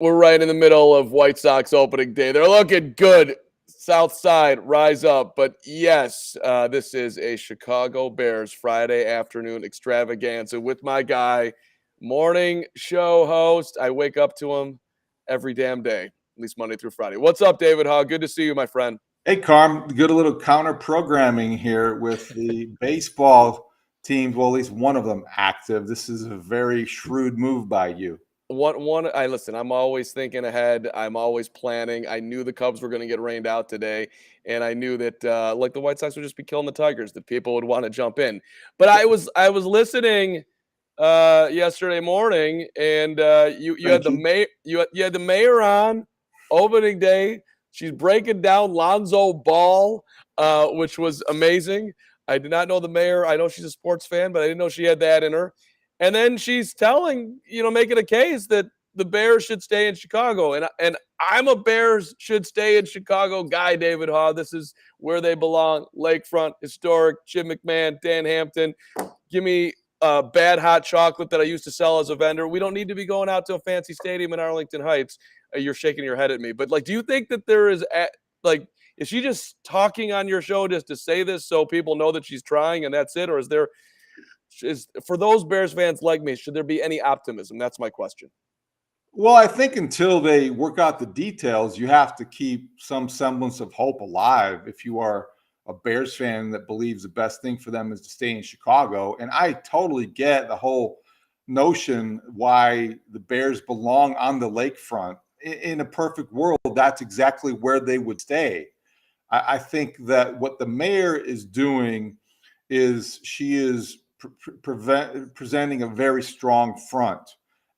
We're right in the middle of White Sox opening day. They're looking good. South Side, rise up. But yes, this is a Chicago Bears Friday afternoon extravaganza with my guy, morning show host. I wake up to him every damn day, at least Monday through Friday. What's up, David Haugh? Good to see you, my friend. Hey, Carm, good a little counter programming here with the baseball teams. Well, at least one of them active. This is a very shrewd move by you. I listen, I'm always thinking ahead. I'm always planning. I knew the Cubs were going to get rained out today, and I knew that like the White Sox would just be killing the Tigers, that people would want to jump in. But I was listening yesterday morning, and you had Thank the you. mayor you had the mayor on opening day. She's breaking down Lonzo Ball, which was amazing. I did not know the mayor. I know she's a sports fan, but I didn't know she had that in her. And then she's telling, making a case that the Bears should stay in Chicago. And I'm a Bears should stay in Chicago guy, David Haugh. This is where they belong. Lakefront, historic, Jim McMahon, Dan Hampton. Give me bad hot chocolate that I used to sell as a vendor. We don't need to be going out to a fancy stadium in Arlington Heights. You're shaking your head at me. But, do you think that there is, is she just talking on your show just to say this so people know that she's trying and that's it? Or is for those Bears fans like me, should there be any optimism? That's my question. Well, I think until they work out the details, you have to keep some semblance of hope alive if you are a Bears fan that believes the best thing for them is to stay in Chicago. And I totally get the whole notion why the Bears belong on the lakefront. In a perfect world, that's exactly where they would stay. I think that what the mayor is doing is she is presenting a very strong front,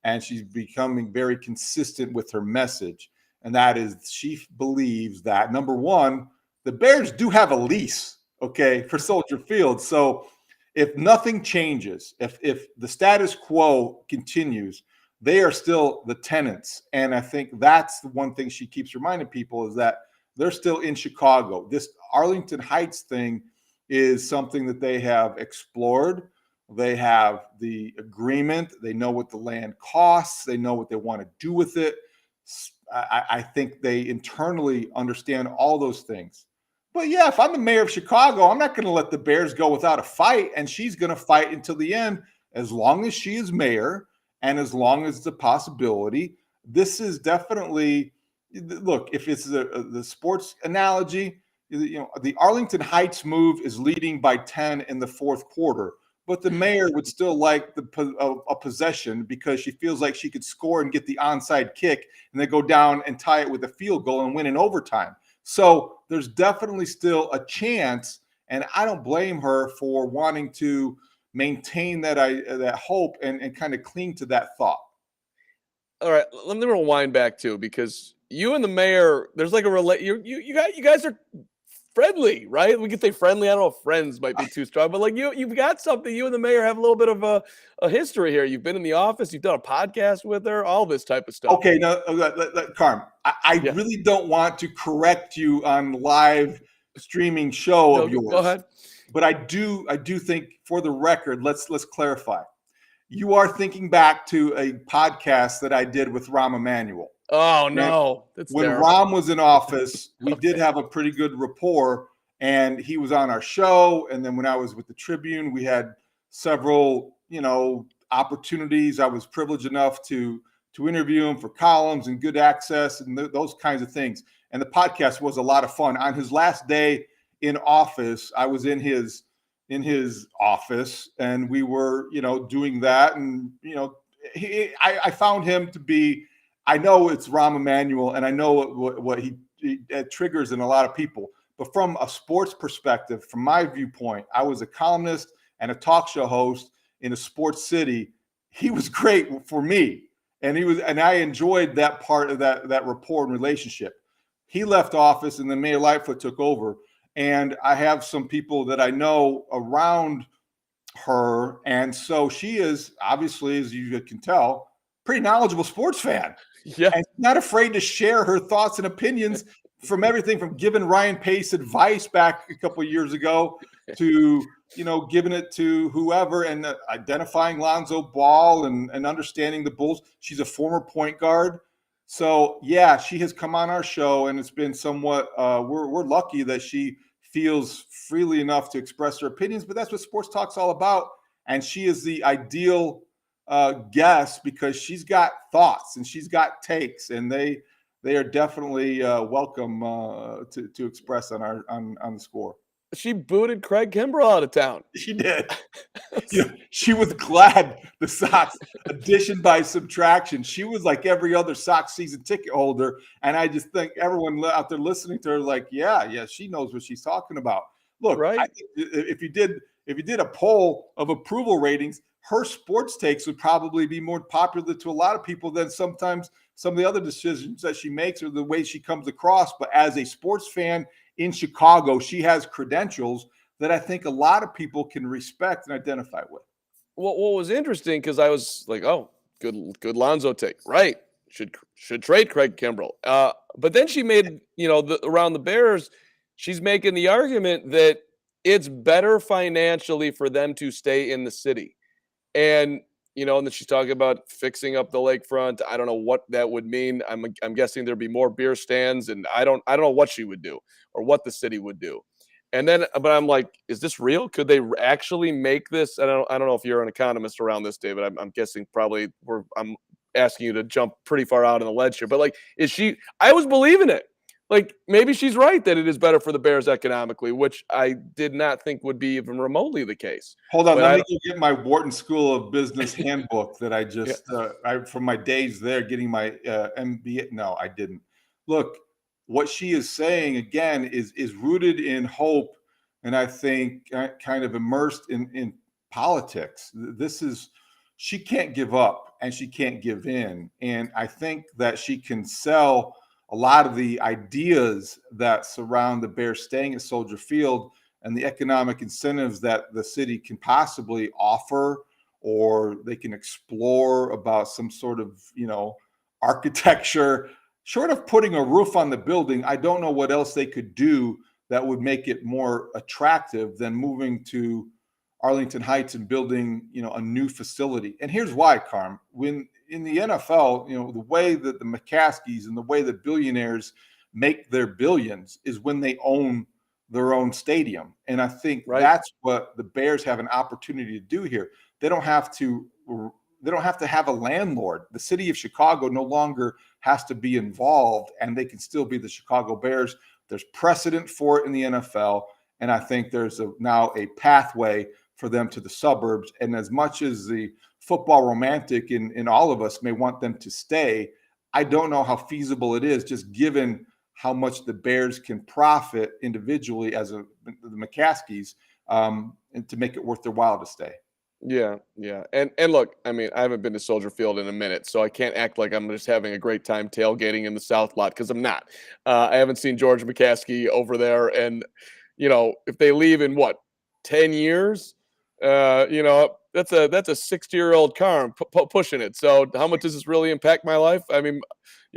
and she's becoming very consistent with her message. And that is, she believes that, number one, the Bears do have a lease, okay, for Soldier Field. So if nothing changes, if the status quo continues, they are still the tenants. And I think that's the one thing she keeps reminding people is that they're still in Chicago. This Arlington Heights thing is something that they have explored. They have the agreement. They know what the land costs. They know what they want to do with it. I think they internally understand all those things. But yeah, if I'm the mayor of Chicago, I'm not going to let the Bears go without a fight. And she's going to fight until the end, as long as she is mayor and as long as it's a possibility. This is definitely, look, if it's the sports analogy, the Arlington Heights move is leading by 10 in the fourth quarter, but the mayor would still like a possession because she feels like she could score and get the onside kick and then go down and tie it with a field goal and win in overtime. So there's definitely still a chance, and I don't blame her for wanting to maintain that hope and kind of cling to that thought. All right, let me rewind back too, because you and the mayor, there's like a you guys are friendly, right? We could say friendly. I don't know if friends might be too strong, but you've got something. You and the mayor have a little bit of a history here. You've been in the office. You've done a podcast with her. All this type of stuff. Okay, now, Carm, I Yeah. really don't want to correct you on live streaming show No, of yours. go ahead. But I do think, for the record, let's clarify. You are thinking back to a podcast that I did with Rahm Emanuel. Oh no, that's When terrible. Rahm was in office, we Okay. did have a pretty good rapport, and he was on our show. And then when I was with the Tribune, we had several, opportunities. I was privileged enough to interview him for columns and good access and those kinds of things. And the podcast was a lot of fun. On his last day in office, I was in his office, and we were, doing that. And, I found him to be, I know it's Rahm Emanuel, and I know what he triggers in a lot of people. But from a sports perspective, from my viewpoint, I was a columnist and a talk show host in a sports city. He was great for me, and I enjoyed that part of that rapport and relationship. He left office, and then Mayor Lightfoot took over. And I have some people that I know around her, and so she is obviously, as you can tell, pretty knowledgeable sports fan. Yeah. And not afraid to share her thoughts and opinions from everything from giving Ryan Pace advice back a couple of years ago to, giving it to whoever, and identifying Lonzo Ball and understanding the Bulls. She's a former point guard. So yeah, she has come on our show, and it's been somewhat. We're lucky that she feels freely enough to express her opinions, but that's what sports talk's all about. And she is the ideal guest because she's got thoughts and she's got takes, and they are definitely welcome to express on our on the score. She booted Craig Kimbrell out of town. She did. She was glad the Sox addition by subtraction. She was like every other Sox season ticket holder, and I just think everyone out there listening to her, like, yeah, she knows what she's talking about. Look, right? I think if you did a poll of approval ratings, her sports takes would probably be more popular to a lot of people than sometimes some of the other decisions that she makes or the way she comes across. But as a sports fan in Chicago, she has credentials that I think a lot of people can respect and identify with. What was interesting, because I was like, oh, good Lonzo take, right? Should trade Craig Kimbrell. But then she made, around the Bears, she's making the argument that it's better financially for them to stay in the city. And and then she's talking about fixing up the lakefront. I don't know what that would mean. I'm guessing there'd be more beer stands, and I don't know what she would do or what the city would do. And then, but I'm like, is this real? Could they actually make this? I don't know if you're an economist around this, David. I'm guessing probably I'm asking you to jump pretty far out on the ledge here. But like, is she? I was believing it. Like, maybe she's right that it is better for the Bears economically, which I did not think would be even remotely the case. Hold on, But let me go get my Wharton School of Business handbook that I just from my days there getting my MBA. No, I didn't. Look, what she is saying again is rooted in hope, and I think kind of immersed in politics. She can't give up and she can't give in, and I think that she can sell a lot of the ideas that surround the Bears staying at Soldier Field and the economic incentives that the city can possibly offer, or they can explore about some sort of, architecture. Short of putting a roof on the building, I don't know what else they could do that would make it more attractive than moving to Arlington Heights and building, a new facility. And here's why, Carm. When in the NFL, the way that the McCaskies and the way that billionaires make their billions is when they own their own stadium. And I think that's what the Bears have an opportunity to do here. They don't have to have a landlord. The city of Chicago no longer has to be involved, and they can still be the Chicago Bears. There's precedent for it in the NFL, and I think there's now a pathway for them to the suburbs. And as much as the football romantic in all of us may want them to stay, I don't know how feasible it is, just given how much the Bears can profit individually as the McCaskies, and to make it worth their while to stay. Yeah. And look, I mean, I haven't been to Soldier Field in a minute, so I can't act like I'm just having a great time tailgating in the South lot, because I'm not. I haven't seen George McCaskey over there, and if they leave in 10 years, that's a 60-year-old Carm pushing it. So how much does this really impact my life? I mean,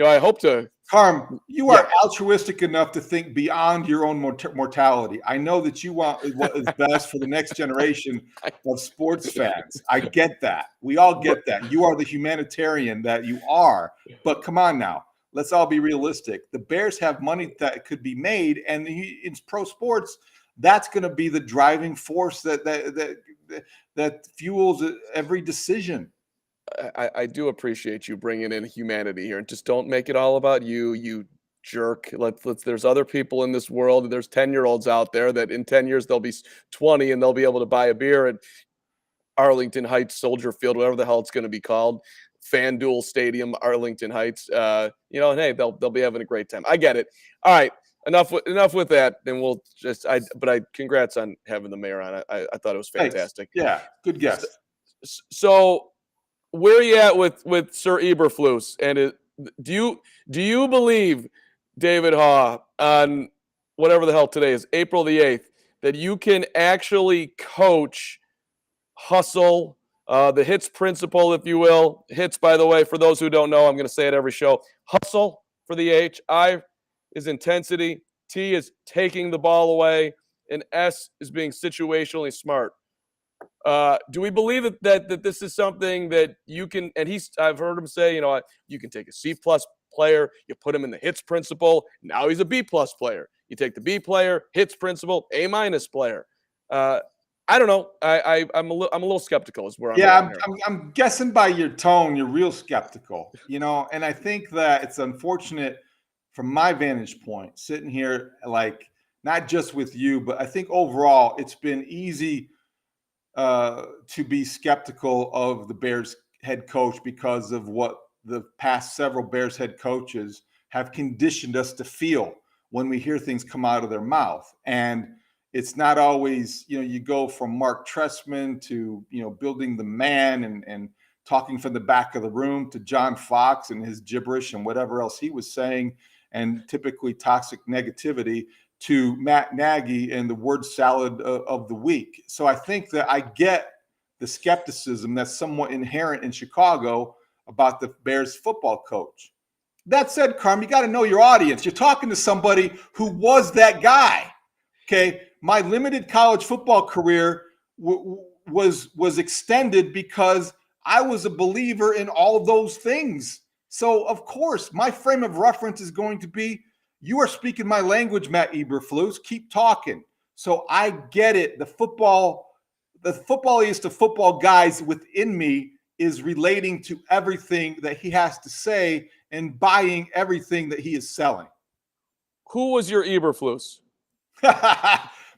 I hope to. Carm, you are altruistic enough to think beyond your own mortality. I know that you want what is best for the next generation of sports fans. I get that. We all get that. You are the humanitarian that you are. But come on now. Let's all be realistic. The Bears have money that could be made, and in pro sports, that's going to be the driving force that fuels every decision. I do appreciate you bringing in humanity here, and just don't make it all about you jerk. Let's. There's other people in this world. There's 10-year-olds out there that in 10 years they'll be 20 and they'll be able to buy a beer at Arlington Heights, Soldier Field, whatever the hell it's going to be called, FanDuel Stadium, Arlington Heights. And hey, they'll be having a great time. I get it. All right. Enough with that. Then we'll just. Congrats on having the mayor on. I thought it was fantastic. Thanks. Yeah, good guess. So where are you at with Sir Eberflus? And do you believe, David Haugh, on whatever the hell today is, April the 8th, that you can actually coach hustle, the HITS principle, if you will? HITS, by the way, for those who don't know, I'm going to say it every show. Hustle for the H. I is intensity. T is taking the ball away. And S is being situationally smart. Do we believe that this is something that you can? And I've heard him say, you can take a C+ player. You put him in the hits principle. Now he's a B-plus player. You take the B player, hits principle, A- player. I don't know. I'm a little skeptical is where I'm Yeah, going here. I'm guessing by your tone, you're real skeptical, and I think that it's unfortunate from my vantage point, sitting here, like, not just with you, but I think overall it's been easy to be skeptical of the Bears head coach because of what the past several Bears head coaches have conditioned us to feel when we hear things come out of their mouth. And it's not always, you go from Mark Trestman to, building the man and talking from the back of the room to John Fox and his gibberish and whatever else he was saying, and typically toxic negativity, to Matt Nagy and the word salad of the week. So I think that I get the skepticism that's somewhat inherent in Chicago about the Bears football coach. That said, Carm, you got to know your audience. You're talking to somebody who was that guy. Okay, my limited college football career was extended because I was a believer in all of those things. So, of course, my frame of reference is going to be, you are speaking my language, Matt Eberflus. Keep talking. So I get it. The footballiest of football guys within me is relating to everything that he has to say and buying everything that he is selling. Who was your Eberflus?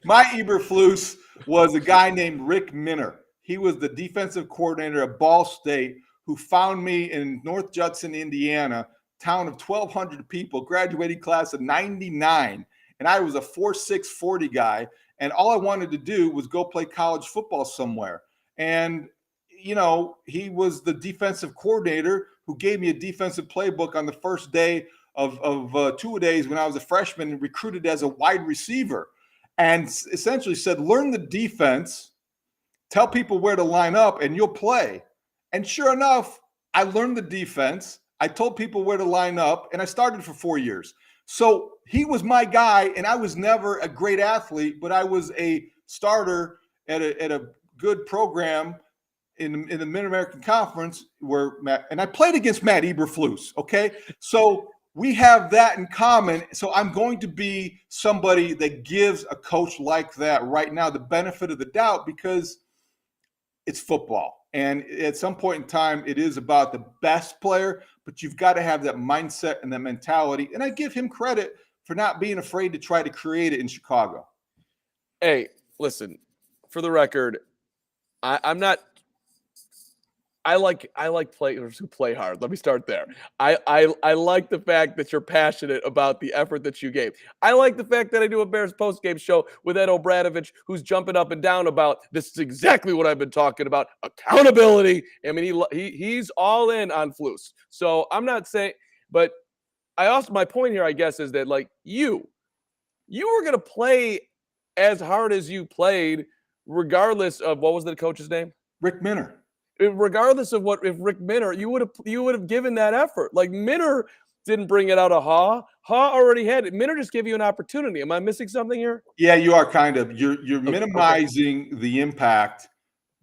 My Eberflus was a guy named Rick Minner. He was the defensive coordinator at Ball State, who found me in North Judson, Indiana, town of 1,200 people, graduating class of 99. And I was a 4'6", 40 guy. And all I wanted to do was go play college football somewhere. And, he was the defensive coordinator who gave me a defensive playbook on the first day of 2 days when I was a freshman and recruited as a wide receiver, and essentially said, learn the defense, tell people where to line up, and you'll play. And sure enough, I learned the defense. I told people where to line up, and I started for 4 years. So he was my guy, and I was never a great athlete, but I was a starter at a good program in the Mid-American Conference and I played against Matt Eberflus, okay? So we have that in common. So I'm going to be somebody that gives a coach like that right now the benefit of the doubt, because it's football. And at some point in time, it is about the best player, but you've got to have that mindset and that mentality. And I give him credit for not being afraid to try to create it in Chicago. Hey, listen, for the record, I'm not. I like players who play hard. Let me start there. I like the fact that you're passionate about the effort that you gave. I like the fact that I do a Bears postgame show with Ed O'Bradovich, who's jumping up and down about this is exactly what I've been talking about, accountability. I mean, he's all in on Flus. So I'm not saying, but my point here, I guess, is that like you were going to play as hard as you played, regardless of what was the coach's name? Rick Minner. Regardless of if Rick Minner, you would have given that effort. Like Minner didn't bring it out of Haugh. Haugh already had it. Minner just gave you an opportunity. Am I missing something here? Yeah, you are kind of. You're minimizing the impact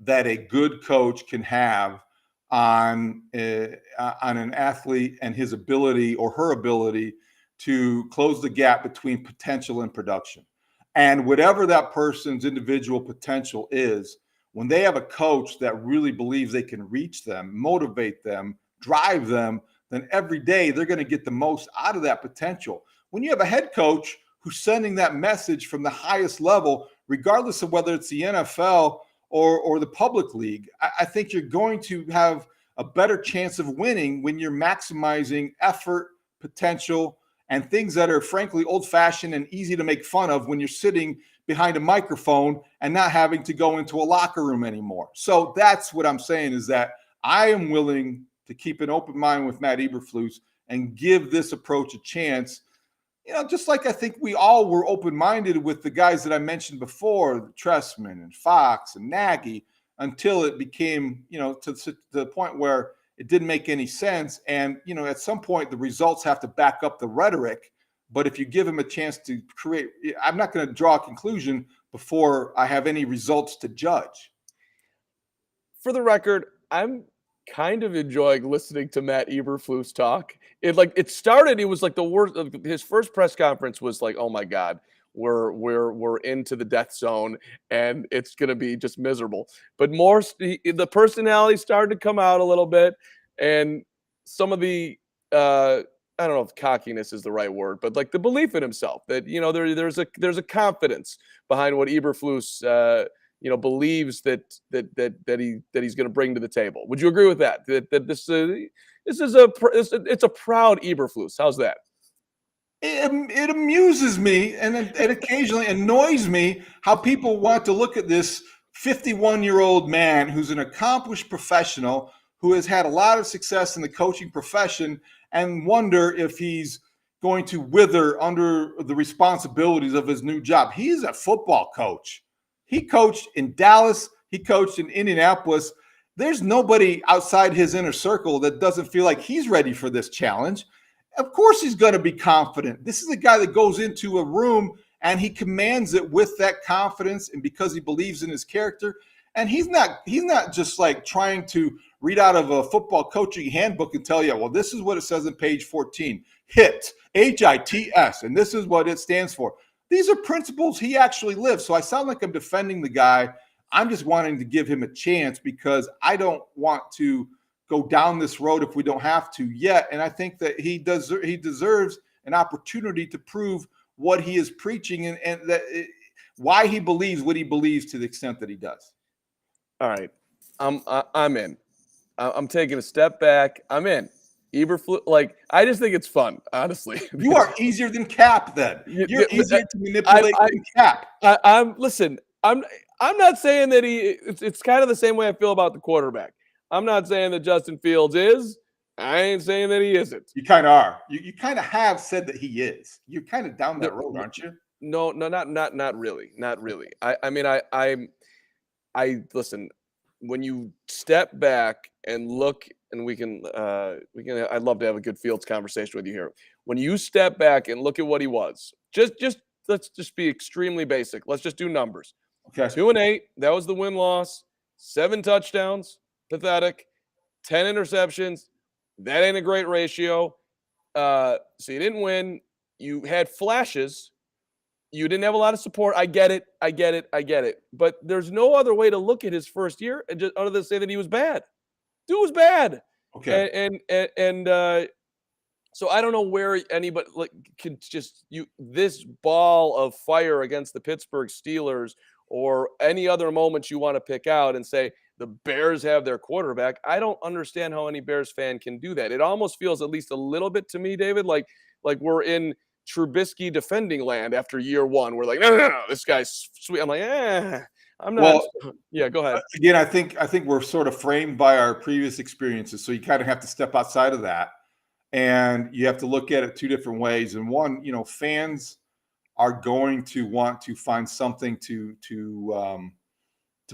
that a good coach can have on an athlete and his ability or her ability to close the gap between potential and production. And whatever that person's individual potential is, when they have a coach that really believes they can reach them, motivate them, drive them, then every day they're going to get the most out of that potential. When you have a head coach who's sending that message from the highest level, regardless of whether it's the NFL or the public league, I think you're going to have a better chance of winning when you're maximizing effort, potential, and things that are frankly old-fashioned and easy to make fun of when you're sitting behind a microphone and not having to go into a locker room anymore. So that's what I'm saying, is that I am willing to keep an open mind with Matt Eberflus and give this approach a chance. Just like I think we all were open-minded with the guys that I mentioned before, Trestman and Fox and Nagy, until it became, to the point where it didn't make any sense. And, at some point the results have to back up the rhetoric. But if you give him a chance to create, I'm not going to draw a conclusion before I have any results to judge. For the record, I'm kind of enjoying listening to Matt Eberflus talk. It started, it was like the worst. His first press conference was like, oh my God, we're into the death zone and it's gonna be just miserable. But the personality started to come out a little bit, and some of the I don't know if cockiness is the right word, but like the belief in himself that there's a confidence behind what Eberflus believes that he's going to bring to the table. Would you agree with that? That it's a proud Eberflus. How's that? It amuses me, and it occasionally annoys me how people want to look at this 51-year-old man who's an accomplished professional who has had a lot of success in the coaching profession and wonder if he's going to wither under the responsibilities of his new job. He's a football coach. He coached in Dallas. He coached in Indianapolis. There's nobody outside his inner circle that doesn't feel like he's ready for this challenge. Of course he's going to be confident. This is a guy that goes into a room and he commands it with that confidence and because he believes in his character. And he's not just like trying to read out of a football coaching handbook and tell you, well, this is what it says on page 14, HITS, HITS, and this is what it stands for. These are principles he actually lives. So I sound like I'm defending the guy. I'm just wanting to give him a chance because I don't want to go down this road if we don't have to yet. And I think that he deserves an opportunity to prove what he is preaching and why he believes what he believes to the extent that he does. All right. I'm in. I'm taking a step back. I'm in. Eberflus, I just think it's fun, honestly. You are easier than Cap then. You're easier to manipulate than Cap. I'm not saying that it's kind of the same way I feel about the quarterback. I'm not saying that Justin Fields is. I ain't saying that he isn't. You kind of are. You kind of have said that he is. You're kind of down that road, aren't you? No, not really. Not really. I listen, when you step back and look, and we can I'd love to have a good Fields conversation with you here. When you step back and look at what he was, let's just be extremely basic. Let's just do numbers. Okay. 2-8, that was the win-loss. 7 touchdowns, pathetic. 10 interceptions, that ain't a great ratio. So you didn't win. You had flashes. You didn't have a lot of support. I get it. But there's no other way to look at his first year and just other than say that he was bad. Dude was bad. Okay. And so I don't know where anybody can this ball of fire against the Pittsburgh Steelers or any other moments you want to pick out and say the Bears have their quarterback. I don't understand how any Bears fan can do that. It almost feels at least a little bit to me, David, like we're in Trubisky defending land after year one. We're like, no, this guy's sweet. I'm like, I'm not. Well, yeah, go ahead. Again, I think we're sort of framed by our previous experiences. So you kind of have to step outside of that. And you have to look at it two different ways. And one, fans are going to want to find something to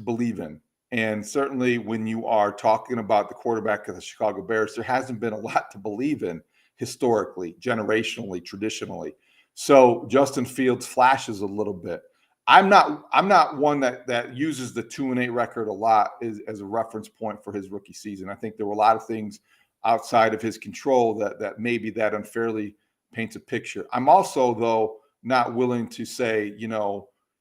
believe in. And certainly when you are talking about the quarterback of the Chicago Bears, there hasn't been a lot to believe in historically, generationally, traditionally. So Justin Fields flashes a little bit. I'm not one that uses the 2-8 record a lot as a reference point for his rookie season. I think there were a lot of things outside of his control that maybe that unfairly paints a picture. I'm also, though, not willing to say,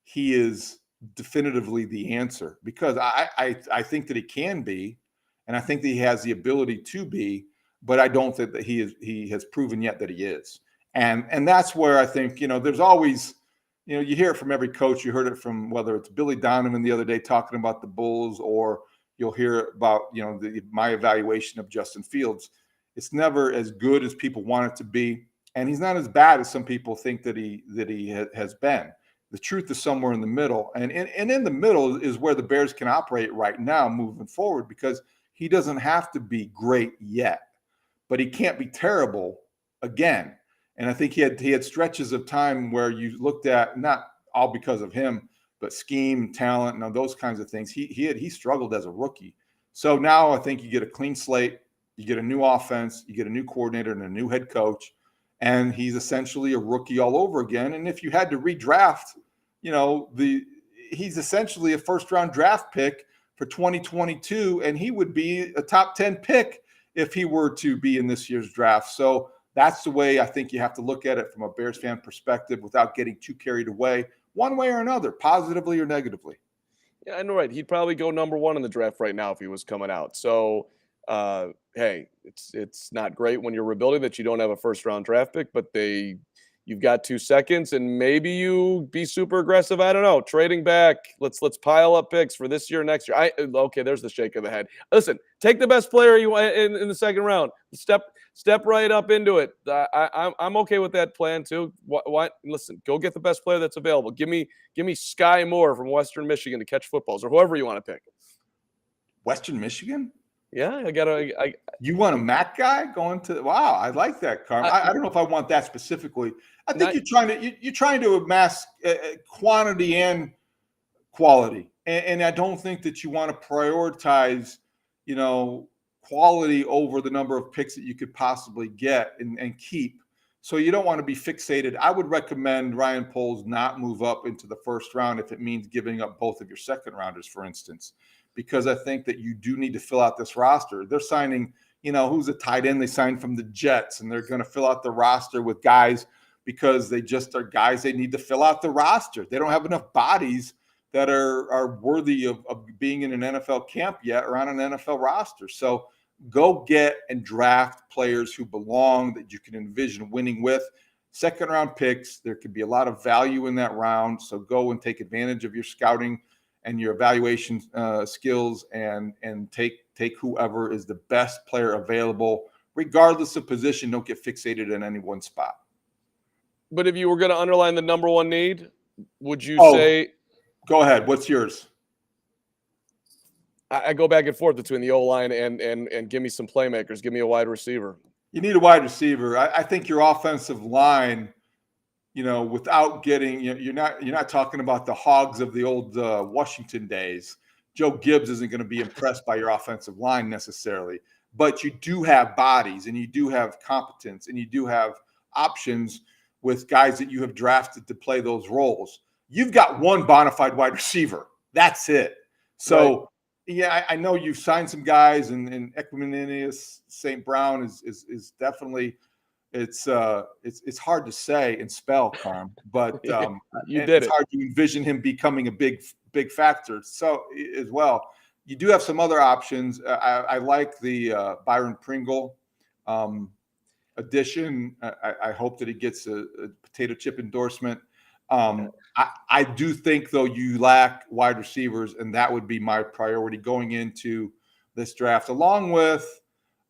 he is definitively the answer because I think that he can be, and I think that he has the ability to be, but I don't think that he has proven yet that he is. And that's where I think, there's always, you hear it from every coach. You heard it from whether it's Billy Donovan the other day talking about the Bulls, or you'll hear about, my evaluation of Justin Fields. It's never as good as people want it to be. And he's not as bad as some people think that he has been. The truth is somewhere in the middle. And in the middle is where the Bears can operate right now moving forward, because he doesn't have to be great yet, but he can't be terrible again. And I think he had stretches of time where you looked at, not all because of him, but scheme, talent, and those kinds of things. He struggled as a rookie. So now I think you get a clean slate, you get a new offense, you get a new coordinator and a new head coach, and he's essentially a rookie all over again. And if you had to redraft, he's essentially a first-round draft pick for 2022, and he would be a top 10 pick if he were to be in this year's draft. So that's the way I think you have to look at it from a Bears fan perspective without getting too carried away one way or another, positively or negatively. Yeah, I know, right. He'd probably go number 1 in the draft right now if he was coming out. So, hey, it's not great when you're rebuilding that you don't have a first round draft pick, but you've got 2 seconds, and maybe you be super aggressive. I don't know, trading back. Let's pile up picks for this year, next year. Okay, there's the shake of the head. Listen, take the best player you want in the second round. Step right up into it. I'm okay with that plan too. What? Listen, go get the best player that's available. Give me Sky Moore from Western Michigan to catch footballs, or whoever you want to pick. Western Michigan? Yeah, You want a Mac guy going to? Wow, I like that, Carm. I don't know if I want that specifically. I think you're trying to amass quantity and quality, and I don't think that you want to prioritize, quality over the number of picks that you could possibly get and keep. So you don't want to be fixated. I would recommend Ryan Poles not move up into the first round if it means giving up both of your second rounders, for instance, because I think that you do need to fill out this roster. They're signing, who's a tight end they signed from the Jets, and they're going to fill out the roster with guys because they just are guys they need to fill out the roster. They don't have enough bodies that are worthy of being in an NFL camp yet or on an NFL roster. So go get and draft players who belong, that you can envision winning with. Second round picks, there could be a lot of value in that round. So go and take advantage of your scouting and your evaluation skills and take whoever is the best player available, regardless of position. Don't get fixated in any one spot. But if you were going to underline the number 1 need, would you say? Go ahead. What's yours? I go back and forth between the O-line and give me some playmakers. Give me a wide receiver. You need a wide receiver. I think your offensive line, without getting, you're not talking about the Haughs of the old Washington days. Joe Gibbs isn't going to be impressed by your offensive line necessarily, but you do have bodies and you do have competence and you do have options with guys that you have drafted to play those roles. You've got one bona fide wide receiver. That's it. So, right. Yeah, I know you've signed some guys, and Equanimeous St. Brown is definitely it's hard to say and spell, Carm, but it's hard to envision him becoming a big factor. So as well, you do have some other options. I like the Byron Pringle addition. I hope that he gets a potato chip endorsement. I do think, though, you lack wide receivers, and that would be my priority going into this draft, along with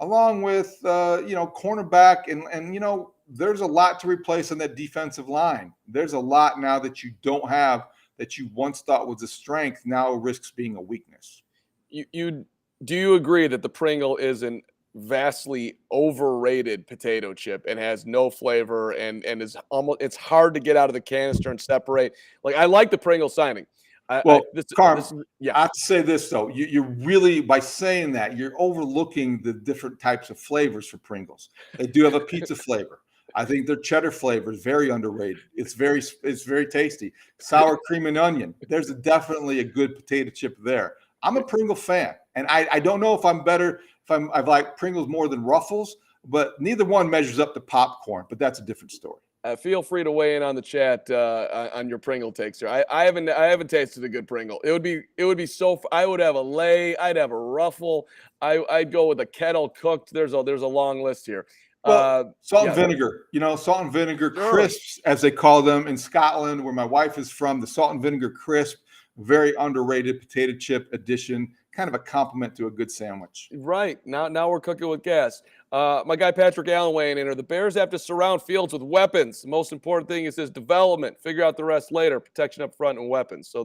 cornerback, and there's a lot to replace on that defensive line. There's a lot now that you don't have that you once thought was a strength, now risks being a weakness. Do you agree that the Pringle is an vastly overrated potato chip and has no flavor and is almost, it's hard to get out of the canister and separate? Like, I like the Pringle signing. Carm, I have to say this though, you're really, by saying that, you're overlooking the different types of flavors for Pringles. They do have a pizza flavor. I think their cheddar flavor is very underrated. It's very tasty. Sour cream and onion. There's definitely a good potato chip there. I'm a Pringle fan, and I don't know if I'm better, I like Pringles more than Ruffles, but neither one measures up to popcorn, but that's a different story. Feel free to weigh in on the chat on your Pringle takes here. I haven't tasted a good Pringle. It would be so. I would have a Lay. I'd have a Ruffle. I'd go with a kettle cooked. There's a long list here. Well, salt and vinegar. Salt and vinegar crisps, as they call them in Scotland, where my wife is from. The salt and vinegar crisp, very underrated potato chip addition. Kind of a compliment to a good sandwich. Right. Now we're cooking with gas. My guy Patrick Allen weighing in. The Bears have to surround Fields with weapons. The most important thing is his development. Figure out the rest later. Protection up front and weapons. So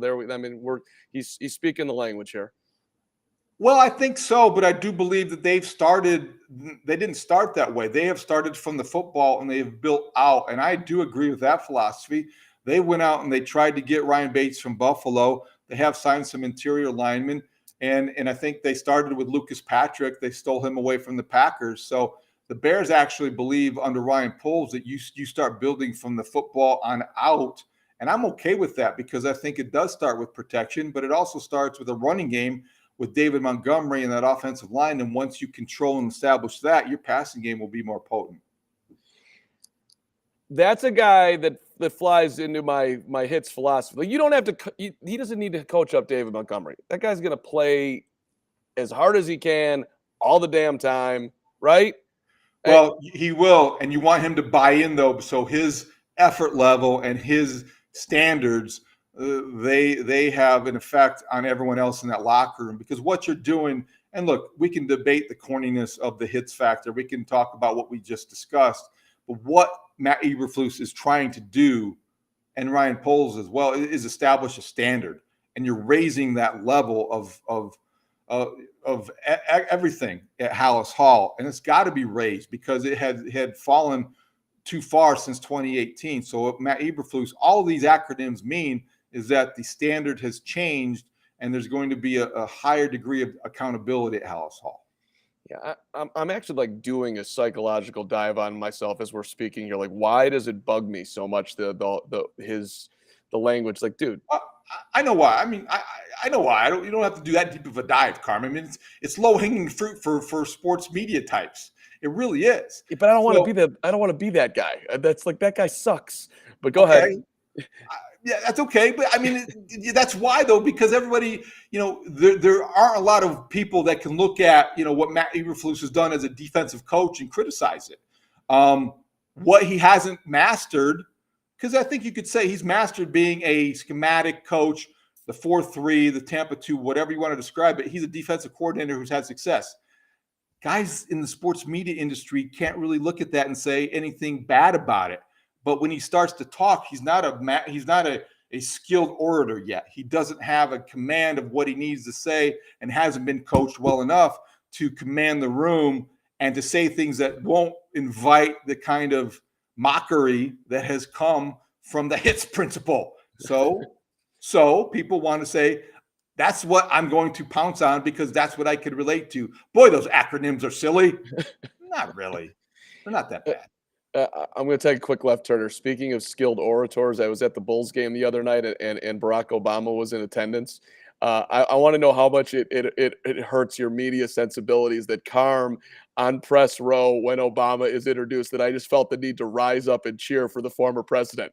he's speaking the language here. Well, I think so, but I do believe that they didn't start that way. They have started from the football and they have built out. And I do agree with that philosophy. They went out and they tried to get Ryan Bates from Buffalo. They have signed some interior linemen. And I think they started with Lucas Patrick. They stole him away from the Packers. So the Bears actually believe under Ryan Poles that you start building from the football on out. And I'm okay with that because I think it does start with protection, but it also starts with a running game with David Montgomery and that offensive line. And once you control and establish that, your passing game will be more potent. That's a guy that flies into my hits philosophy. Like, you don't have to. He doesn't need to coach up David Montgomery. That guy's going to play as hard as he can all the damn time, right? Well, he will, and you want him to buy in, though, so his effort level and his standards, they have an effect on everyone else in that locker room. Because what you're doing, and look, we can debate the corniness of the hits factor. We can talk about what we just discussed. But what Matt Eberflus is trying to do, and Ryan Poles as well, is establish a standard. And you're raising that level of everything at Haugh, and it's got to be raised because it had fallen too far since 2018. So what Matt Eberflus, all these acronyms mean is that the standard has changed, and there's going to be a higher degree of accountability at Haugh. Yeah, I'm actually like doing a psychological dive on myself as we're speaking here. Like, why does it bug me so much the language? Like, dude, I know why. I mean, I know why. You don't have to do that deep of a dive, Carm. I mean, it's low hanging fruit for sports media types. It really is. But I don't want to be that. I don't want to be that guy. That's like, that guy sucks. But go ahead. Yeah, that's okay. But I mean, that's why, though, because everybody, there aren't a lot of people that can look at, what Matt Eberflus has done as a defensive coach and criticize it. What he hasn't mastered, because I think you could say he's mastered being a schematic coach, the 4-3, the Tampa 2, whatever you want to describe it. He's a defensive coordinator who's had success. Guys in the sports media industry can't really look at that and say anything bad about it. But when he starts to talk, he's not a skilled orator yet. He doesn't have a command of what he needs to say and hasn't been coached well enough to command the room and to say things that won't invite the kind of mockery that has come from the hits principle. So people want to say, that's what I'm going to pounce on because that's what I could relate to. Boy, those acronyms are silly. Not really. They're not that bad. I'm going to take a quick left turner. Speaking of skilled orators, I was at the Bulls game the other night, and Barack Obama was in attendance. I want to know how much it hurts your media sensibilities that Carm on press row when Obama is introduced, that I just felt the need to rise up and cheer for the former president.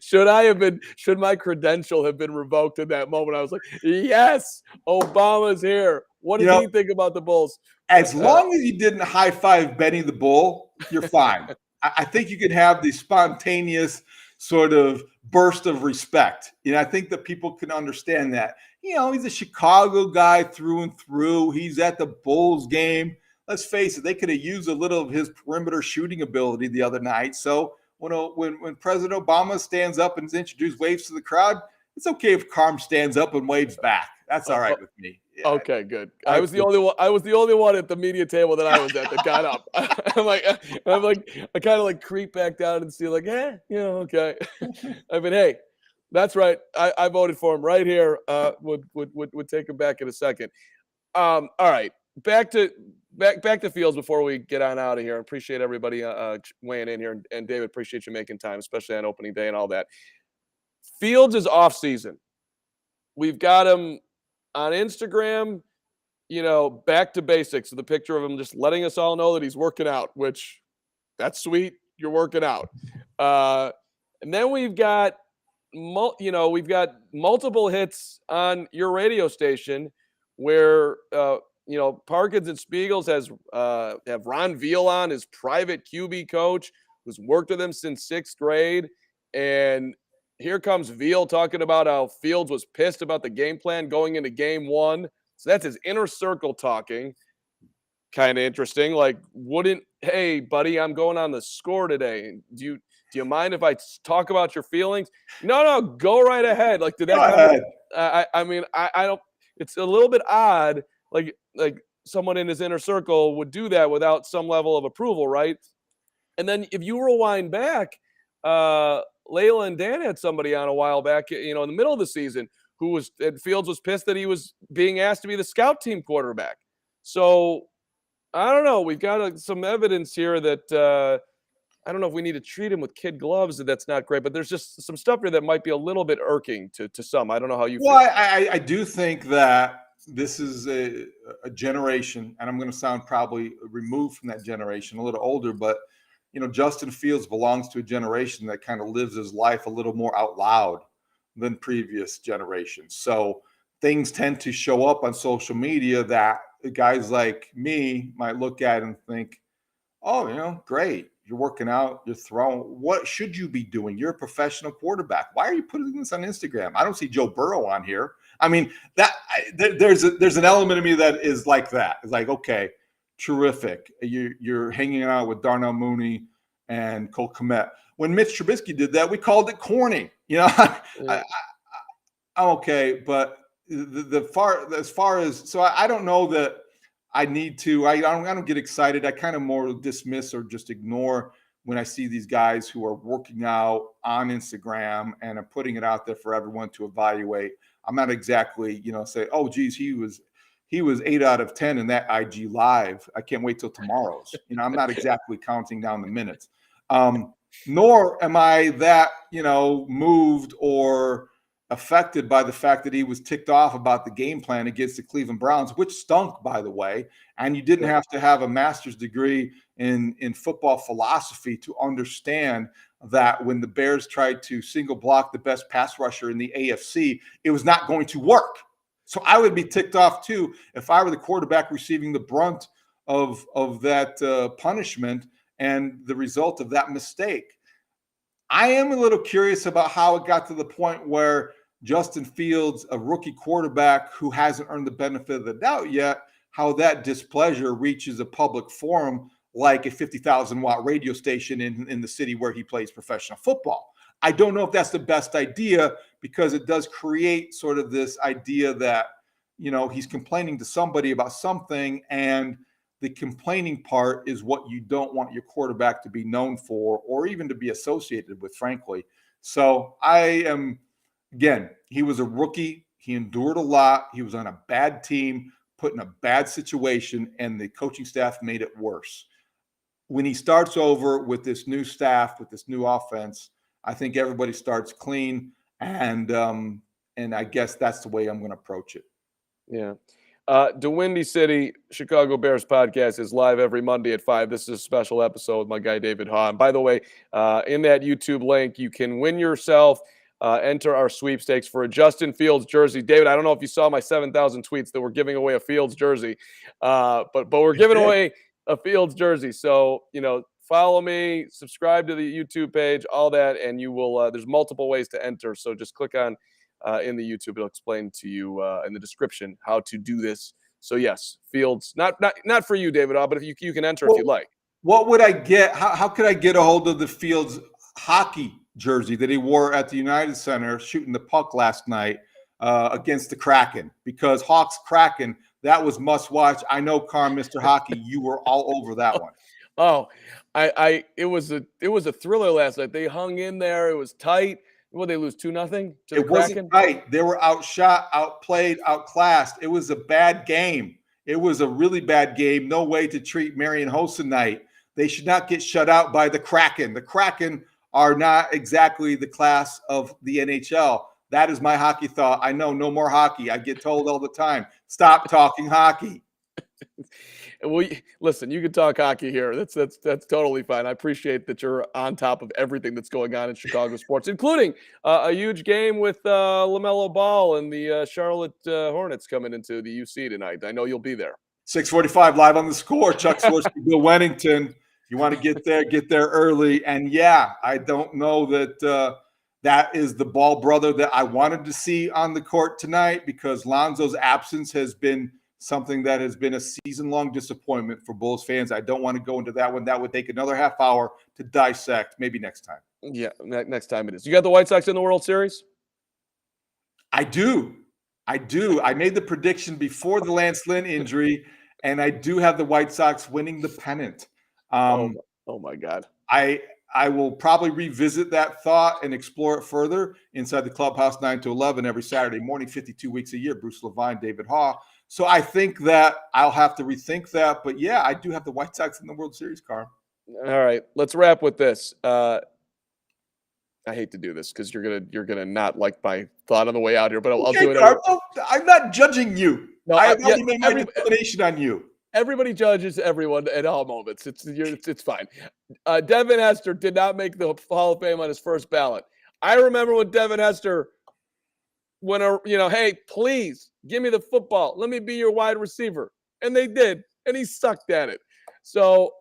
Should my credential have been revoked in that moment? I was like, yes, Obama's here. What does he think about the Bulls? As long as you didn't high five Benny the Bull, you're fine. I think you could have the spontaneous sort of burst of respect. I think that people can understand that. He's a Chicago guy through and through. He's at the Bulls game. Let's face it, they could have used a little of his perimeter shooting ability the other night. So when President Obama stands up and is introduced, waves to the crowd, it's okay if Carm stands up and waves back. That's all right with me. Yeah. Okay, good. I was the only one at the media table that I was at that got up. I kind of like creep back down and see okay. I mean, hey, that's right. I voted for him right here. Would take him back in a second. All right, back to Fields before we get on out of here. I appreciate everybody weighing in here, and David, appreciate you making time, especially on opening day and all that. Fields is off season. We've got him on Instagram, back to basics. The picture of him just letting us all know that he's working out, which that's sweet. You're working out. And then we've got multiple hits on your radio station where, Parkins and Spiegels have Ron Veal on, his private QB coach who's worked with him since 6th grade. And here comes Veal talking about how Fields was pissed about the game plan going into game 1. So that's his inner circle talking. Kind of interesting. Like, hey, buddy, I'm going on the score today. Do you mind if I talk about your feelings? No, go right ahead. Like, did that I don't. It's a little bit odd. Like someone in his inner circle would do that without some level of approval, right? And then if you rewind back, Layla and Dan had somebody on a while back, in the middle of the season Fields was pissed that he was being asked to be the scout team quarterback. So I don't know. We've got some evidence here that I don't know if we need to treat him with kid gloves. That's not great, but there's just some stuff here that might be a little bit irking to some. I don't know how you Well, feel. I do think that this is a generation, and I'm going to sound probably removed from that generation, a little older, but Justin Fields belongs to a generation that kind of lives his life a little more out loud than previous generations. So things tend to show up on social media that guys like me might look at and think, oh, great. You're working out, you're throwing. What should you be doing? You're a professional quarterback. Why are you putting this on Instagram? I don't see Joe Burrow on here. I mean, there's an element of me that is like that. It's like, okay, terrific. You're hanging out with Darnell Mooney and Cole Kmet. When Mitch Trubisky did that, we called it corny. I'm okay, but as far as I don't know that I need to. I don't get excited. I kind of more dismiss or just ignore when I see these guys who are working out on Instagram and are putting it out there for everyone to evaluate. I'm not exactly, say, oh, geez, he was 8 out of 10 in that IG live. I can't wait till tomorrow's. I'm not exactly counting down the minutes. Nor am I that, moved or affected by the fact that he was ticked off about the game plan against the Cleveland Browns, which stunk, by the way. And you didn't have to have a master's degree in football philosophy to understand that when the Bears tried to single block the best pass rusher in the AFC, it was not going to work. So I would be ticked off too if I were the quarterback receiving the brunt of that punishment and the result of that mistake. I am a little curious about how it got to the point where Justin Fields, a rookie quarterback who hasn't earned the benefit of the doubt yet, how that displeasure reaches a public forum like a 50,000-watt radio station in the city where he plays professional football. I don't know if that's the best idea because it does create sort of this idea that, he's complaining to somebody about something, and the complaining part is what you don't want your quarterback to be known for or even to be associated with, frankly. So again, he was a rookie. He endured a lot. He was on a bad team, put in a bad situation, and the coaching staff made it worse. When he starts over with this new staff, with this new offense, I think everybody starts clean, and I guess that's the way I'm going to approach it. Yeah. The Windy City Chicago Bears podcast is live every Monday at 5. This is a special episode with my guy David Haugh. And by the way, in that YouTube link, you can win yourself, enter our sweepstakes for a Justin Fields jersey. David, I don't know if you saw my 7,000 tweets that we're giving away a Fields jersey, but we're giving away a Fields jersey. So, follow me, subscribe to the YouTube page, all that, and you will. There's multiple ways to enter. So just click on in the YouTube. It'll explain to you in the description how to do this. So yes, Fields, not for you, David, but if you can enter if you'd like. What would I get? How could I get a hold of the Fields hockey jersey that he wore at the United Center shooting the puck last night against the Kraken? Because Hawks Kraken, that was must watch. I know, Carm, Mr. Hockey, you were all over that one. Oh, it was a thriller last night. They hung in there. It was tight. Well, they lose 2-0 to the It wasn't tight. They were outshot, outplayed, outclassed. It was a bad game. It was a really bad game. No way to treat Marian Hossa night. They should not get shut out by the Kraken. The Kraken are not exactly the class of the NHL. That is my hockey thought. I know, no more hockey. I get told all the time, stop talking hockey. Well, listen, you can talk hockey here. That's totally fine. I appreciate that you're on top of everything that's going on in Chicago sports, including a huge game with LaMelo Ball and the Charlotte Hornets coming into the UC tonight. I know you'll be there. 6:45 live on the score. Chuck Swirsky, Bill Wennington. You want to get there early. And yeah, I don't know that that is the Ball brother that I wanted to see on the court tonight, because Lonzo's absence has been something that has been a season-long disappointment for Bulls fans. I don't want to go into that one. That would take another half hour to dissect. Maybe next time. Yeah, next time it is. You got the White Sox in the World Series? I do. I made the prediction before the Lance Lynn injury, and I do have the White Sox winning the pennant. Oh my God. I will probably revisit that thought and explore it further inside the clubhouse 9 to 11 every Saturday morning, 52 weeks a year. Bruce Levine, David Haugh. So I think that I'll have to rethink that. But yeah, I do have the White Sox in the World Series, Carl. All right, let's wrap with this. I hate to do this because you're gonna not like my thought on the way out here, but I'll Okay, do it anyway. Carl, I'm not judging you. No, I have yeah, already made my determination on you. everybody judges everyone at all moments. It's fine. Devin Hester did not make the Hall of Fame on his first ballot. I remember when Devin Hester went, hey, please give me the football. Let me be your wide receiver, and they did, and he sucked at it. So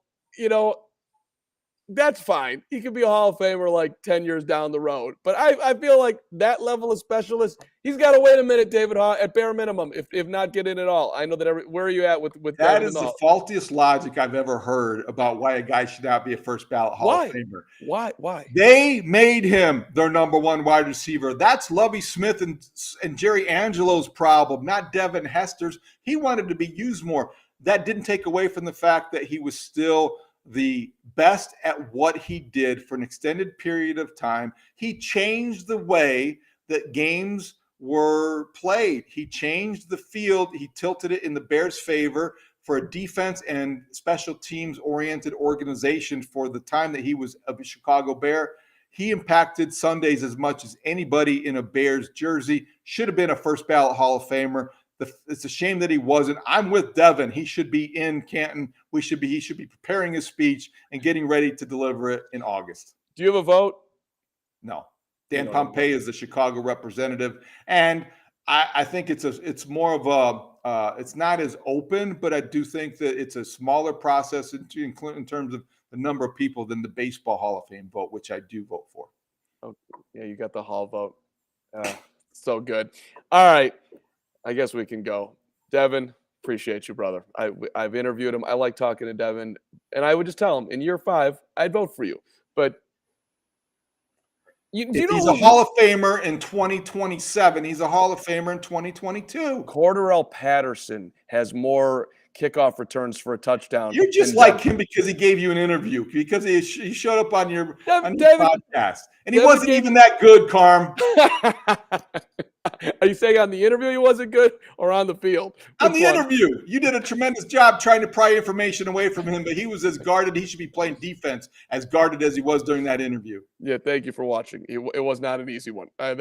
that's fine. He could be a Hall of Famer like 10 years down the road. But I feel like that level of specialist, he's got to wait a minute, David Haugh, at bare minimum, if not get in at all. I know that where are you at with that Devin is the faultiest logic I've ever heard about why a guy should not be a first ballot Hall of Famer. Why? They made him their number one wide receiver. That's Lovie Smith and Jerry Angelo's problem, not Devin Hester's. He wanted to be used more. That didn't take away from the fact that he was still the best at what he did for an extended period of time. He changed the way that games were played. He changed the field. He tilted it in the Bears' favor for a defense and special teams oriented organization for the time that he was a Chicago Bear. He impacted Sundays as much as anybody in a Bears jersey. Should have been a first ballot Hall of Famer. It's a shame that he wasn't. I'm with Devin. He should be in Canton. He should be preparing his speech and getting ready to deliver it in August. Do you have a vote? No. Dan Pompei is the Chicago representative, and I think it's more of a it's not as open, but I do think that it's a smaller process in terms of the number of people than the Baseball Hall of Fame vote, which I do vote for. Oh, yeah, you got the Hall vote. So good. All right. I guess we can go. Devin, appreciate you, brother. I've interviewed him. I like talking to Devin. And I would just tell him, in year 5, I'd vote for you. But he's a Hall of Famer in 2027. He's a Hall of Famer in 2022. Cordarrelle Patterson has more kickoff returns for a touchdown. You just like him because he gave you an interview, because he showed up on your podcast. And he wasn't even that good, Carm. Are you saying on the interview he wasn't good, or on the field? On the interview. You did a tremendous job trying to pry information away from him, but he was as guarded. He should be playing defense as guarded as he was during that interview. Yeah, thank you for watching. It was not an easy one. I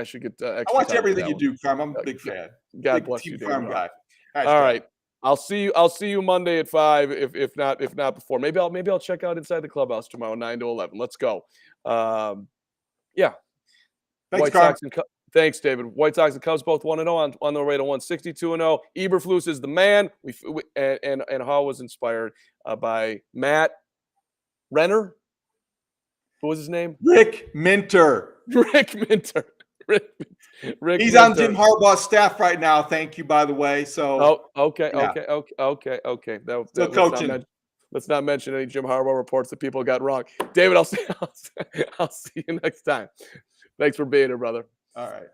should get extra I watch everything you do, Carm. I'm a big fan. God bless you, Carm guy. All right. I'll see you Monday at 5, if not before. Maybe I'll check out Inside the Clubhouse tomorrow, 9 to 11. Let's go. Yeah. Thanks, Carm. Thanks, David. White Sox and Cubs both 1-0 on their way to 162-0. Eberflus is the man. And Haugh was inspired by Matt Renner. What was his name? Rick Minter. Rick Minter. He's on Jim Harbaugh's staff right now. Thank you, by the way. So. Okay. Still coaching. Let's not mention any Jim Harbaugh reports that people got wrong. David, I'll see you next time. Thanks for being here, brother. All right.